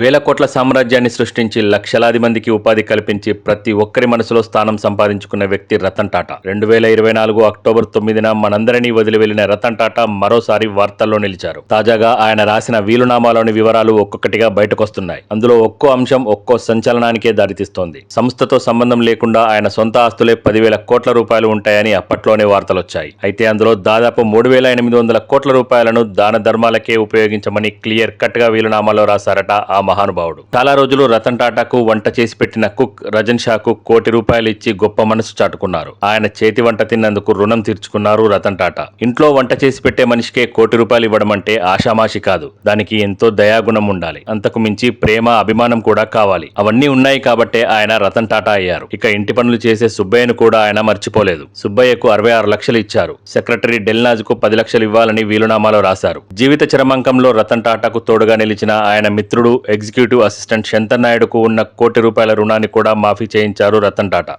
వేల కోట్ల సామ్రాజ్యాన్ని సృష్టించి లక్షలాది మందికి ఉపాధి కల్పించి ప్రతి ఒక్కరి మనసులో స్థానం సంపాదించుకున్న వ్యక్తి రతన్ టాటా. 2024 అక్టోబర్ 9న మనందరినీ వదిలి వెళ్లిన రతన్ టాటా మరోసారి వార్తల్లో నిలిచారు. తాజాగా ఆయన రాసిన వీలునామాలోని వివరాలు ఒక్కొక్కటిగా బయటకొస్తున్నాయి. అందులో ఒక్కో అంశం ఒక్కో సంచలనానికే దారితీస్తోంది. సంస్థతో సంబంధం లేకుండా ఆయన సొంత ఆస్తులే 10,000 కోట్ల రూపాయలు ఉంటాయని అప్పట్లోనే వార్తలొచ్చాయి. అయితే అందులో దాదాపు 3,800 కోట్ల రూపాయలను దాన ధర్మాలకే ఉపయోగించమని క్లియర్ కట్ గా వీలునామాలో రాశారట ఆ మహానుభావుడు. చాలా రోజులు రతన్ టాటాకు వంట చేసి పెట్టిన కుక్ రజన్ షాకు ₹1 కోటి ఇచ్చి గొప్ప మనసు చాటుకున్నారు. ఆయన చేతి వంట తిన్నందుకు రుణం తీర్చుకున్నారు రతన్ టాటా. ఇంట్లో వంట చేసి పెట్టే మనిషికే ₹1 కోటి ఇవ్వడం అంటే ఆషామాషి కాదు. దానికి ఎంతో దయాగుణం ఉండాలి. అంతకు మించి ప్రేమ, అభిమానం కూడా కావాలి. అవన్నీ ఉన్నాయి కాబట్టే ఆయన రతన్ టాటా అయ్యారు. ఇక ఇంటి పనులు చేసే సుబ్బయ్యను కూడా ఆయన మర్చిపోలేదు. సుబ్బయ్యకు 66 లక్షలు ఇచ్చారు. సెక్రటరీ డెల్నాజ్కు 10 లక్షలు ఇవ్వాలని వీలునామాలో రాశారు. జీవిత చరమాంకంలో రతన్ టాటాకు తోడుగా నిలిచిన ఆయన మిత్రుడు ఎగ్జిక్యూటివ్ అసిస్టెంట్ శంతన్ నాయుడుకు ఉన్న ₹1 కోటి రుణాన్ని కూడా మాఫీ చేయించారు రతన్ టాటా.